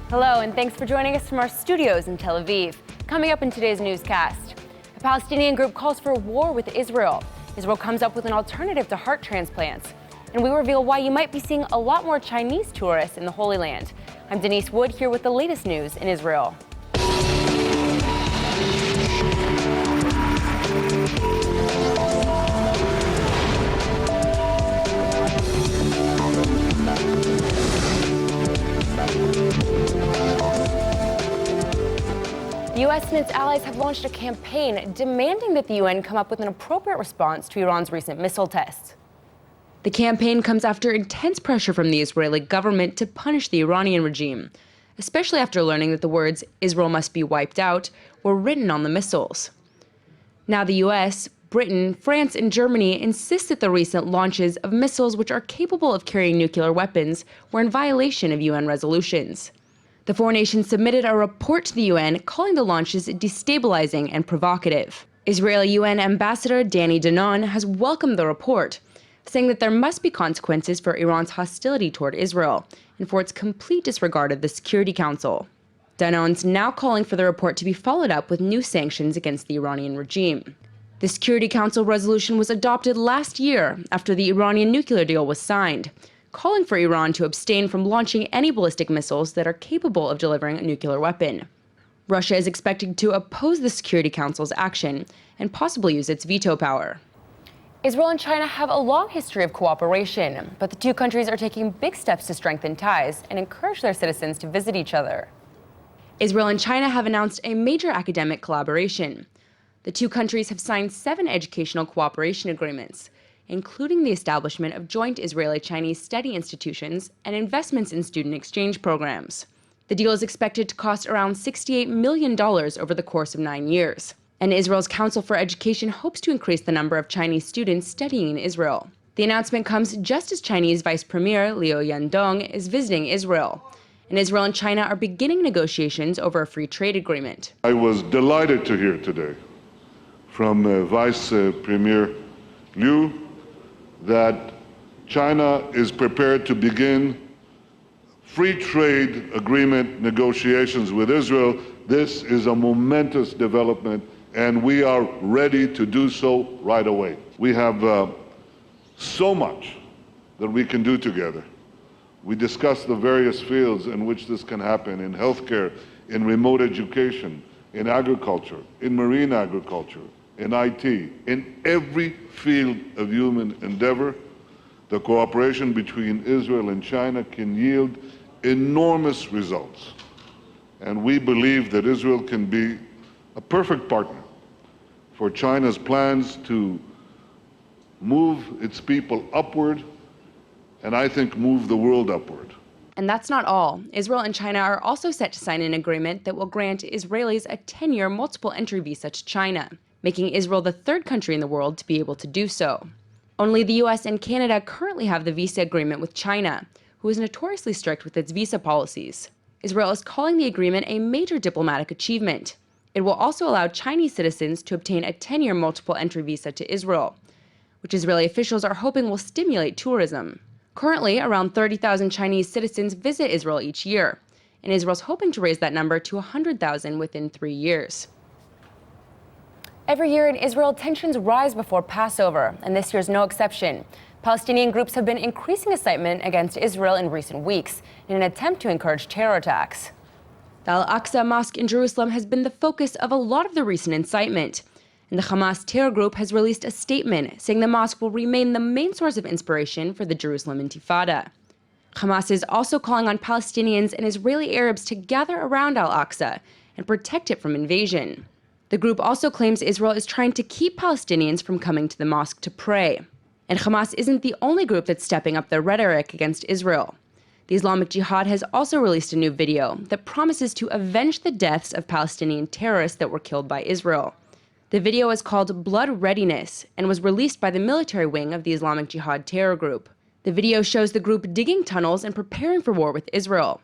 Hello, and thanks for joining us from our studios in Tel Aviv. Coming up in today's newscast, a Palestinian group calls for war with Israel. Israel comes up with an alternative to heart transplants. And we reveal why you might be seeing a lot more Chinese tourists in the Holy Land. I'm Denise Wood here with the latest news in Israel. The U.S. and its allies have launched a campaign demanding that the UN come up with an appropriate response to Iran's recent missile tests. The campaign comes after intense pressure from the Israeli government to punish the Iranian regime, especially after learning that the words "Israel must be wiped out" were written on the missiles. Now the U.S., Britain, France, and Germany insist that the recent launches of missiles which are capable of carrying nuclear weapons were in violation of UN resolutions. The four nations submitted a report to the UN calling the launches destabilizing and provocative. Israeli UN Ambassador Danny Danon has welcomed the report, saying that there must be consequences for Iran's hostility toward Israel and for its complete disregard of the Security Council. Danon's now calling for the report to be followed up with new sanctions against the Iranian regime. The Security Council resolution was adopted last year after the Iranian nuclear deal was signed, calling for Iran to abstain from launching any ballistic missiles that are capable of delivering a nuclear weapon. Russia is expected to oppose the Security Council's action and possibly use its veto power. Israel and China have a long history of cooperation, but the two countries are taking big steps to strengthen ties and encourage their citizens to visit each other. Israel and China have announced a major academic collaboration. The two countries have signed 7 educational cooperation agreements, including the establishment of joint Israeli-Chinese study institutions and investments in student exchange programs. The deal is expected to cost around $68 million over the course of 9 years. And Israel's Council for Education hopes to increase the number of Chinese students studying in Israel. The announcement comes just as Chinese Vice Premier Liu Yandong is visiting Israel. And Israel and China are beginning negotiations over a free trade agreement. I was delighted to hear today from Vice Premier Liu that China is prepared to begin free trade agreement negotiations with Israel. This is a momentous development, and we are ready to do so right away. We have so much that we can do together. We discussed the various fields in which this can happen: in healthcare, in remote education, in agriculture, in marine agriculture, in IT, in every field of human endeavor. The cooperation between Israel and China can yield enormous results. And we believe that Israel can be a perfect partner for China's plans to move its people upward, and I think move the world upward. And that's not all. Israel and China are also set to sign an agreement that will grant Israelis a 10-year multiple entry visa to China, making Israel the 3rd country in the world to be able to do so. Only the US and Canada currently have the visa agreement with China, who is notoriously strict with its visa policies. Israel is calling the agreement a major diplomatic achievement. It will also allow Chinese citizens to obtain a 10-year multiple entry visa to Israel, which Israeli officials are hoping will stimulate tourism. Currently, around 30,000 Chinese citizens visit Israel each year, and Israel's hoping to raise that number to 100,000 within 3 years. Every year in Israel, tensions rise before Passover, and this year's no exception. Palestinian groups have been increasing incitement against Israel in recent weeks in an attempt to encourage terror attacks. The Al-Aqsa Mosque in Jerusalem has been the focus of a lot of the recent incitement, and the Hamas terror group has released a statement saying the mosque will remain the main source of inspiration for the Jerusalem Intifada. Hamas is also calling on Palestinians and Israeli Arabs to gather around Al-Aqsa and protect it from invasion. The group also claims Israel is trying to keep Palestinians from coming to the mosque to pray. And Hamas isn't the only group that's stepping up their rhetoric against Israel. The Islamic Jihad has also released a new video that promises to avenge the deaths of Palestinian terrorists that were killed by Israel. The video is called Blood Readiness and was released by the military wing of the Islamic Jihad terror group. The video shows the group digging tunnels and preparing for war with Israel,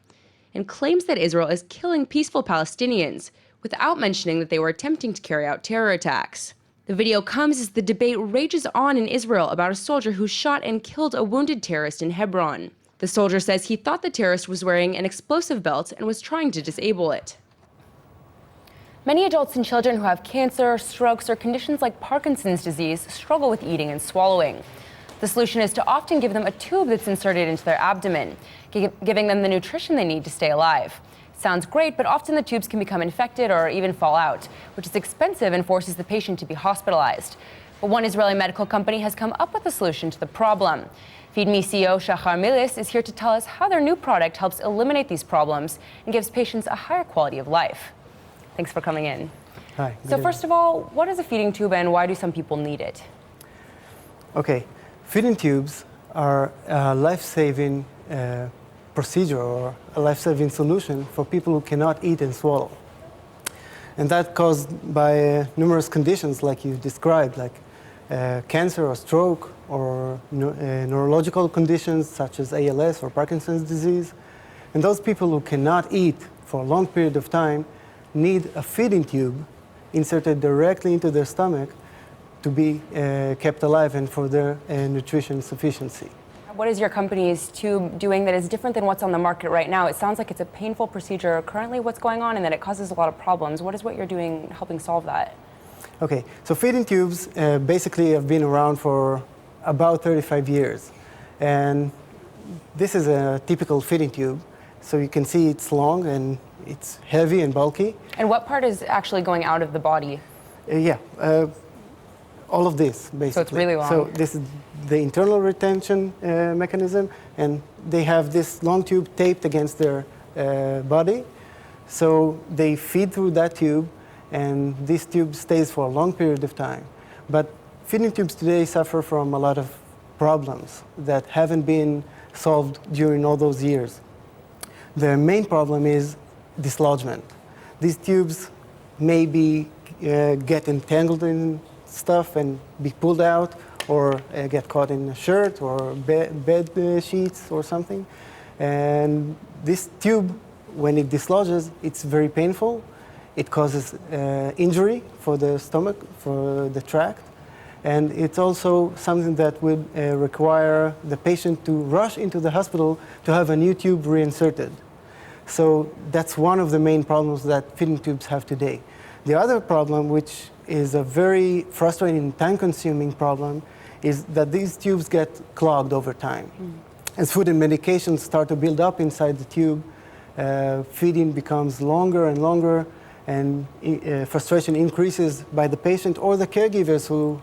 and claims that Israel is killing peaceful Palestinians without mentioning that they were attempting to carry out terror attacks. The video comes as the debate rages on in Israel about a soldier who shot and killed a wounded terrorist in Hebron. The soldier says he thought the terrorist was wearing an explosive belt and was trying to disable it. Many adults and children who have cancer, strokes, or conditions like Parkinson's disease struggle with eating and swallowing. The solution is to often give them a tube that's inserted into their abdomen, giving them the nutrition they need to stay alive. Sounds great, but often the tubes can become infected or even fall out, which is expensive and forces the patient to be hospitalized. But one Israeli medical company has come up with a solution to the problem. Feed Me CEO Shachar Milis is here to tell us how their new product helps eliminate these problems and gives patients a higher quality of life. Thanks for coming in. Hi. So first of all, what is a feeding tube and why do some people need it? Okay, feeding tubes are a life-saving procedure or a life-saving solution for people who cannot eat and swallow. And that caused by numerous conditions like you described, like cancer or stroke or neurological conditions such as ALS or Parkinson's disease. And those people who cannot eat for a long period of time need a feeding tube inserted directly into their stomach to be kept alive and for their nutrition sufficiency. What is your company's tube doing that is different than what's on the market right now? It sounds like it's a painful procedure currently what's going on and that it causes a lot of problems. What is what you're doing helping solve that? Okay, so feeding tubes basically have been around for about 35 years. And this is a typical feeding tube. So you can see it's long and it's heavy and bulky. And what part is actually going out of the body? All of this, basically. So it's really long. So this is the internal retention mechanism, and they have this long tube taped against their body. So they feed through that tube, and this tube stays for a long period of time. But feeding tubes today suffer from a lot of problems that haven't been solved during all those years. The main problem is dislodgement. These tubes may get entangled in stuff and be pulled out, or get caught in a shirt or bed sheets or something. And this tube, when it dislodges, it's very painful. It causes injury for the stomach, for the tract. And it's also something that would require the patient to rush into the hospital to have a new tube reinserted. So that's one of the main problems that feeding tubes have today. The other problem, which is a very frustrating, time-consuming problem, is that these tubes get clogged over time. As food and medications start to build up inside the tube, feeding becomes longer and longer, and frustration increases by the patient or the caregivers who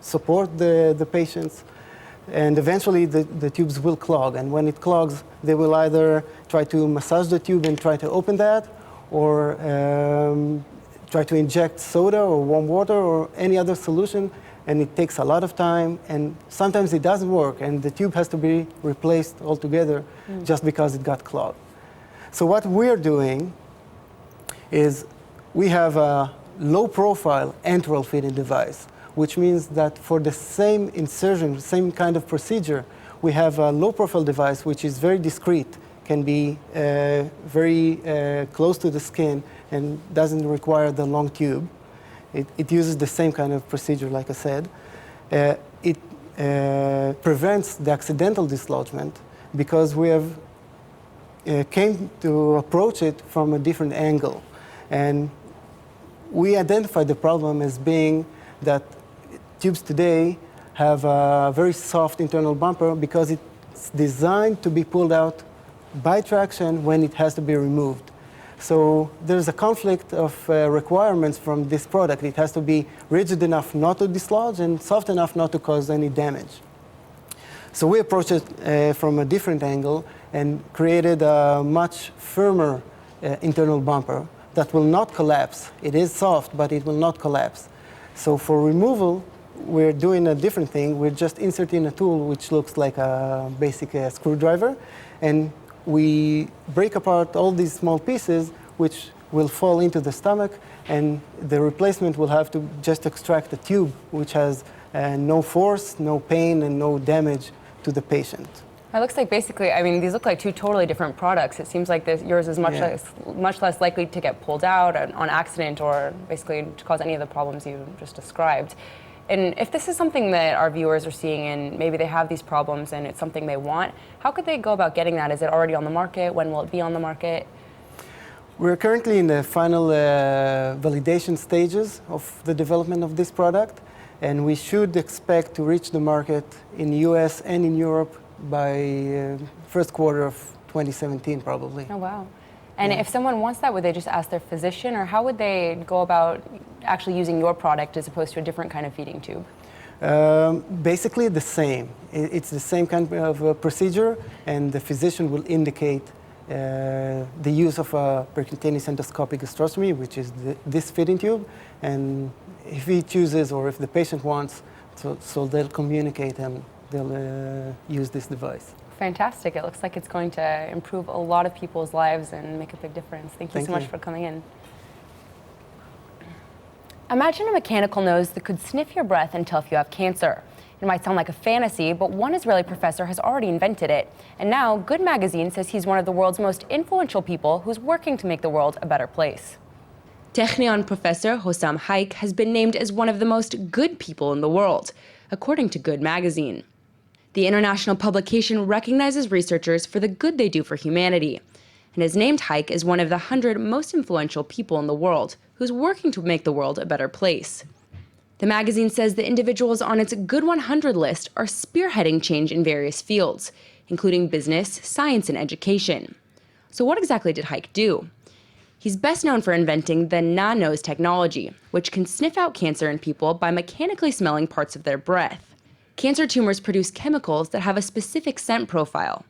support the patients. And eventually the tubes will clog, and when it clogs, they will either try to massage the tube and try to open that, or try to inject soda or warm water or any other solution, and it takes a lot of time, and sometimes it doesn't work, and the tube has to be replaced altogether just because it got clogged. So what we're doing is we have a low-profile enteral feeding device, which means that for the same insertion, same kind of procedure, we have a low-profile device which is very discreet, can be very close to the skin and doesn't require the long tube. It uses the same kind of procedure, like I said. It prevents the accidental dislodgement because we have came to approach it from a different angle. And we identified the problem as being that tubes today have a very soft internal bumper because it's designed to be pulled out by traction when it has to be removed. So there's a conflict of requirements from this product. It has to be rigid enough not to dislodge and soft enough not to cause any damage. So we approached it from a different angle and created a much firmer internal bumper that will not collapse. It is soft, but it will not collapse. So for removal, we're doing a different thing. We're just inserting a tool which looks like a basic screwdriver, and we break apart all these small pieces which will fall into the stomach, and the replacement will have to just extract the tube, which has no force, no pain, and no damage to the patient. It looks like basically, I mean, these look like two totally different products. It seems like yours is much less likely to get pulled out on accident or basically to cause any of the problems you just described. And if this is something that our viewers are seeing and maybe they have these problems and it's something they want, how could they go about getting that? Is it already on the market? When will it be on the market? We're currently in the final validation stages of the development of this product, and we should expect to reach the market in the US and in Europe by first quarter of 2017, probably. Oh, wow. And if someone wants that, would they just ask their physician, or how would they go about actually using your product as opposed to a different kind of feeding tube? Basically the same. It's the same kind of procedure, and the physician will indicate the use of a percutaneous endoscopic gastrostomy, which is this feeding tube, and if he chooses or if the patient wants, so they'll communicate and they'll use this device. Fantastic. It looks like it's going to improve a lot of people's lives and make a big difference. Thank you so much for coming in. Imagine a mechanical nose that could sniff your breath and tell if you have cancer. It might sound like a fantasy, but one Israeli professor has already invented it. And now, Good Magazine says he's one of the world's most influential people who's working to make the world a better place. Technion professor Hossam Haik has been named as one of the most good people in the world, according to Good Magazine. The international publication recognizes researchers for the good they do for humanity, and has named Haik as one of the 100 most influential people in the world who's working to make the world a better place. The magazine says the individuals on its Good 100 list are spearheading change in various fields, including business, science, and education. So what exactly did Haik do? He's best known for inventing the nose technology, which can sniff out cancer in people by mechanically smelling parts of their breath. Cancer tumors produce chemicals that have a specific scent profile.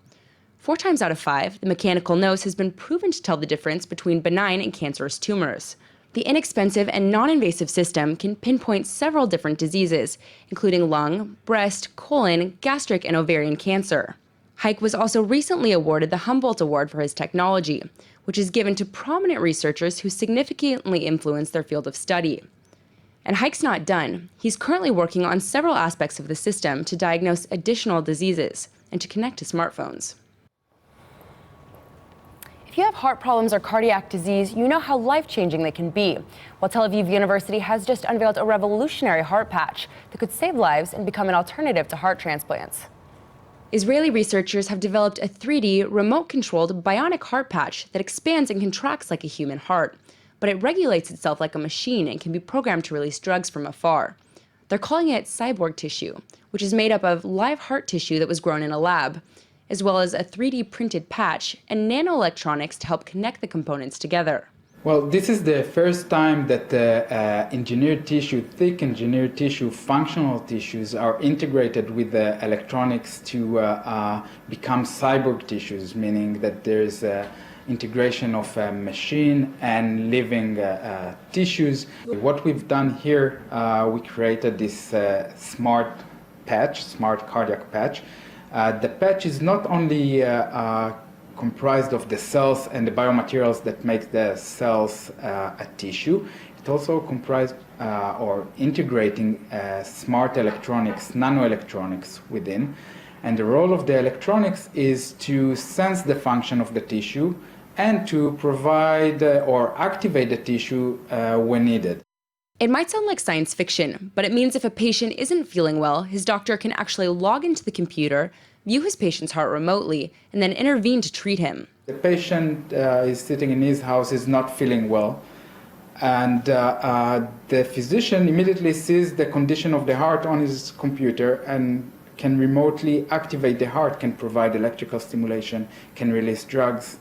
4 times out of 5, the mechanical nose has been proven to tell the difference between benign and cancerous tumors. The inexpensive and non-invasive system can pinpoint several different diseases, including lung, breast, colon, gastric, and ovarian cancer. Haik was also recently awarded the Humboldt Award for his technology, which is given to prominent researchers who significantly influence their field of study. And Haik's not done. He's currently working on several aspects of the system to diagnose additional diseases and to connect to smartphones. If you have heart problems or cardiac disease, you know how life-changing they can be. Well, Tel Aviv University has just unveiled a revolutionary heart patch that could save lives and become an alternative to heart transplants. Israeli researchers have developed a 3D, remote-controlled bionic heart patch that expands and contracts like a human heart, but it regulates itself like a machine and can be programmed to release drugs from afar. They're calling it cyborg tissue, which is made up of live heart tissue that was grown in a lab, as well as a 3D printed patch and nanoelectronics to help connect the components together. Well, this is the first time that engineered tissue, thick engineered tissue, functional tissues are integrated with the electronics to become cyborg tissues, meaning that there's integration of machine and living tissues. What we've done here, we created this smart patch, smart cardiac patch. The patch is not only comprised of the cells and the biomaterials that make the cells a tissue, it also comprised or integrating smart electronics, nanoelectronics within. And the role of the electronics is to sense the function of the tissue and to provide or activate the tissue when needed. It might sound like science fiction, but it means if a patient isn't feeling well, his doctor can actually log into the computer, view his patient's heart remotely, and then intervene to treat him. The patient is sitting in his house, is not feeling well, and the physician immediately sees the condition of the heart on his computer and can remotely activate the heart, can provide electrical stimulation, can release drugs.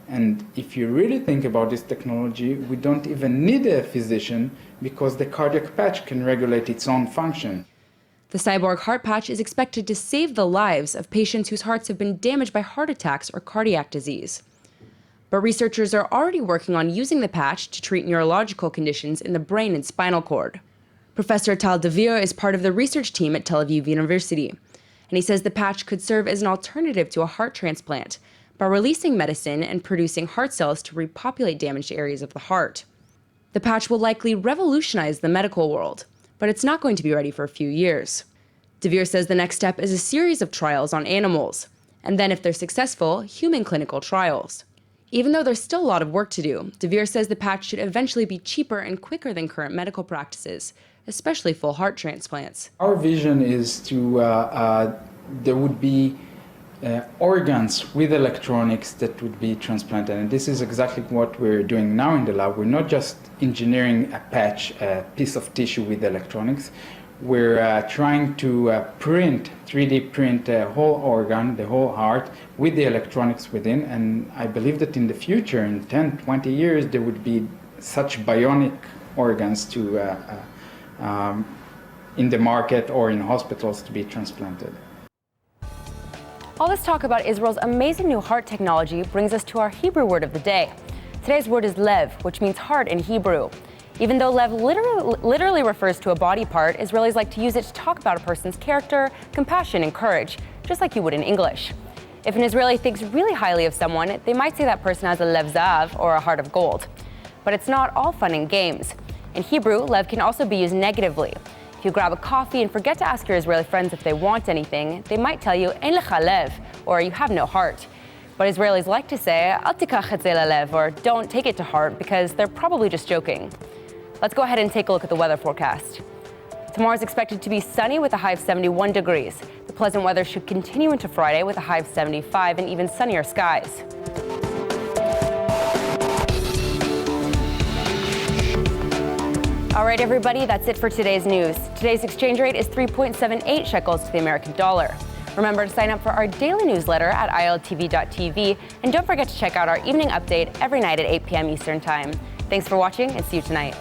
And if you really think about this technology, we don't even need a physician because the cardiac patch can regulate its own function. The cyborg heart patch is expected to save the lives of patients whose hearts have been damaged by heart attacks or cardiac disease. But researchers are already working on using the patch to treat neurological conditions in the brain and spinal cord. Professor Tal Devere is part of the research team at Tel Aviv University, and he says the patch could serve as an alternative to a heart transplant by releasing medicine and producing heart cells to repopulate damaged areas of the heart. The patch will likely revolutionize the medical world, but it's not going to be ready for a few years. Devere says the next step is a series of trials on animals, and then if they're successful, human clinical trials. Even though there's still a lot of work to do, Devere says the patch should eventually be cheaper and quicker than current medical practices, especially full heart transplants. Our vision is to, there would be organs with electronics that would be transplanted. And this is exactly what we're doing now in the lab. We're not just engineering a patch, a piece of tissue with electronics. We're trying to 3D print a whole organ, the whole heart, with the electronics within. And I believe that in the future, in 10, 20 years, there would be such bionic organs to, in the market or in hospitals to be transplanted. All this talk about Israel's amazing new heart technology brings us to our Hebrew word of the day. Today's word is lev, which means heart in Hebrew. Even though lev literally refers to a body part, Israelis like to use it to talk about a person's character, compassion, and courage, just like you would in English. If an Israeli thinks really highly of someone, they might say that person has a lev zav, or a heart of gold. But it's not all fun and games. In Hebrew, lev can also be used negatively. If you grab a coffee and forget to ask your Israeli friends if they want anything, they might tell you, "Ein lecha lev," or "you have no heart." But Israelis like to say, "Al tikach et ze lelev," or "don't take it to heart," because they're probably just joking. Let's go ahead and take a look at the weather forecast. Tomorrow is expected to be sunny with a high of 71 degrees. The pleasant weather should continue into Friday with a high of 75 and even sunnier skies. All right, everybody, that's it for today's news. Today's exchange rate is 3.78 shekels to the American dollar. Remember to sign up for our daily newsletter at iltv.tv, and don't forget to check out our evening update every night at 8 p.m. Eastern Time. Thanks for watching, and see you tonight.